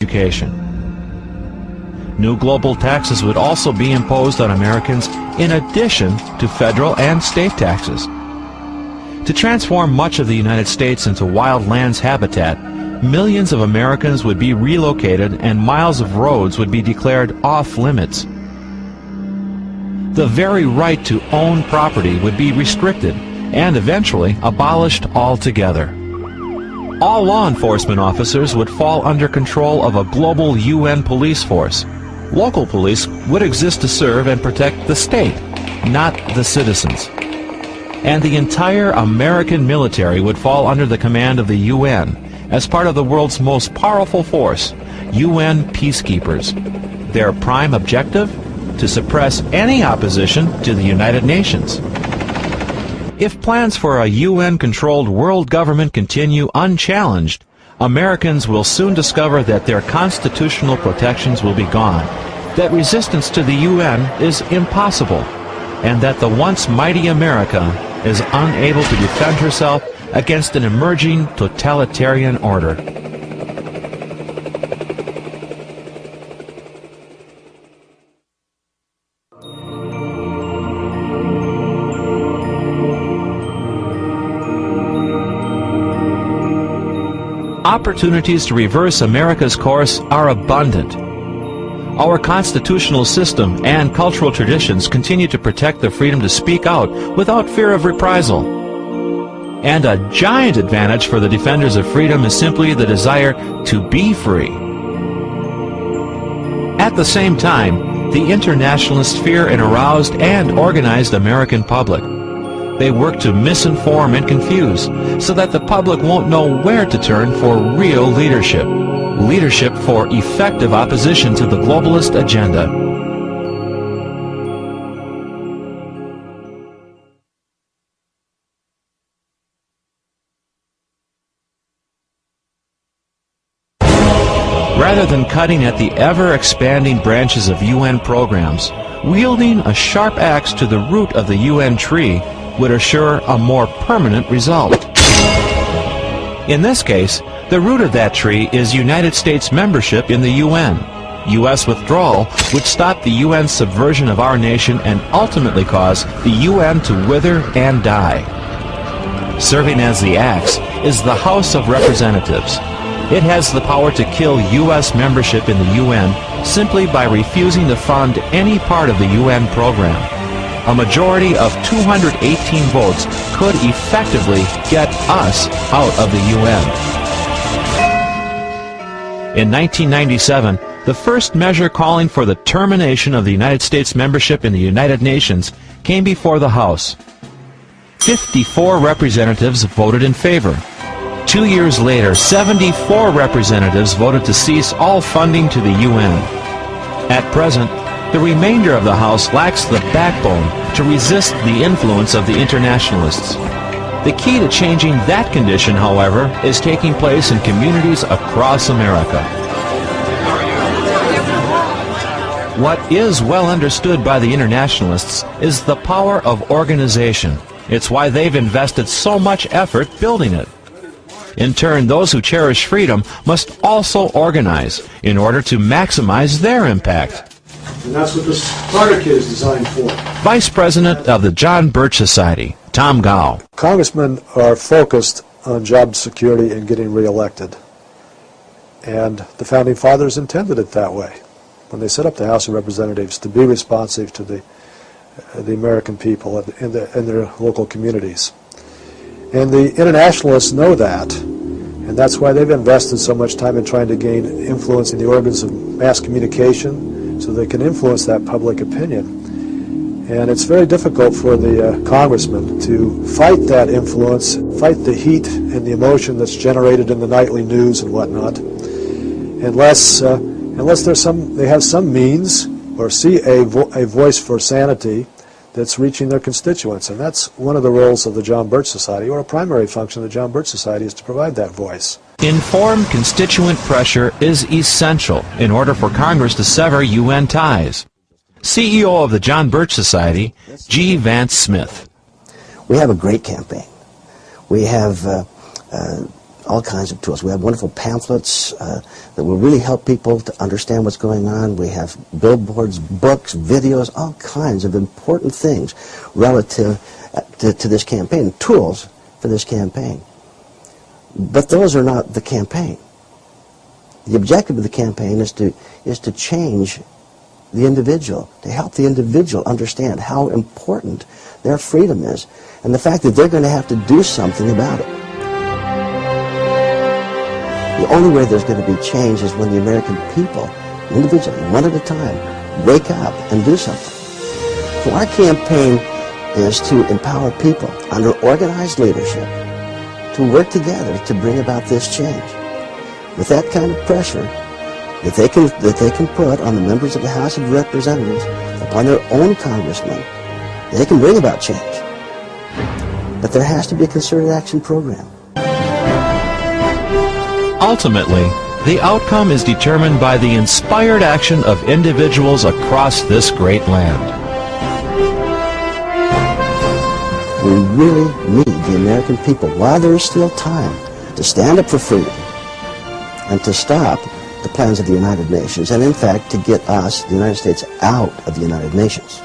education. New global taxes would also be imposed on Americans in addition to federal and state taxes. To transform much of the United States into wild lands habitat, millions of Americans would be relocated and miles of roads would be declared off limits. The very right to own property would be restricted and eventually abolished altogether. All law enforcement officers would fall under control of a global UN police force. Local police would exist to serve and protect the state, not the citizens. And the entire American military would fall under the command of the UN as part of the world's most powerful force, UN peacekeepers. Their prime objective? To suppress any opposition to the United Nations. If plans for a UN-controlled world government continue unchallenged, Americans will soon discover that their constitutional protections will be gone, that resistance to the UN is impossible, and that the once mighty America is unable to defend herself against an emerging totalitarian order. Opportunities to reverse America's course are abundant. Our constitutional system and cultural traditions continue to protect the freedom to speak out without fear of reprisal. And a giant advantage for the defenders of freedom is simply the desire to be free. At the same time, the internationalists fear an aroused and organized American public. They work to misinform and confuse so that the public won't know where to turn for real leadership. Leadership for effective opposition to the globalist agenda. Rather than cutting at the ever-expanding branches of UN programs, wielding a sharp axe to the root of the UN tree would assure a more permanent result. In this case, the root of that tree is United States membership in the UN. U.S. withdrawal would stop the UN's subversion of our nation and ultimately cause the UN to wither and die. Serving as the axe is the House of Representatives. It has the power to kill U.S. membership in the UN simply by refusing to fund any part of the UN program. A majority of 218 votes could effectively get us out of the UN. In 1997, the first measure calling for the termination of the United States membership in the United Nations came before the House. 54 representatives voted in favor. 2 years later, 74 representatives voted to cease all funding to the UN. At present, the remainder of the House lacks the backbone to resist the influence of the internationalists. The key to changing that condition, however, is taking place in communities across America. What is well understood by the internationalists is the power of organization. It's why they've invested so much effort building it. In turn, those who cherish freedom must also organize in order to maximize their impact. And that's what the Starter Kit is designed for. Vice President of the John Birch Society, Tom Gow. Congressmen are focused on job security and getting reelected. And the Founding Fathers intended it that way when they set up the House of Representatives to be responsive to the American people and their local communities. And the internationalists know that, and that's why they've invested so much time in trying to gain influence in the organs of mass communication so they can influence that public opinion. And it's very difficult for the congressmen to fight that influence, fight the heat and the emotion that's generated in the nightly news and whatnot, unless they have some means or see a voice for sanity that's reaching their constituents. And that's one of the roles of the John Birch Society, or a primary function of the John Birch Society, is to provide that voice. Informed constituent pressure is essential in order for Congress to sever UN ties. CEO of the John Birch Society, G. Vance Smith. We have a great campaign. We have all kinds of tools. We have wonderful pamphlets that will really help people to understand what's going on. We have billboards, books, videos, all kinds of important things relative to this campaign, tools for this campaign. But those are not the campaign. The objective of the campaign is to change the individual, to help the individual understand how important their freedom is, and the fact that they're going to have to do something about it. The only way there's going to be change is when the American people, individually, one at a time, wake up and do something. So our campaign is to empower people under organized leadership to work together to bring about this change. With that kind of pressure that they can put on the members of the House of Representatives, upon their own congressmen, they can bring about change. But there has to be a concerted action program. Ultimately, the outcome is determined by the inspired action of individuals across this great land. We really need the American people, while there is still time, to stand up for freedom and to stop the plans of the United Nations, and in fact to get us, the United States, out of the United Nations.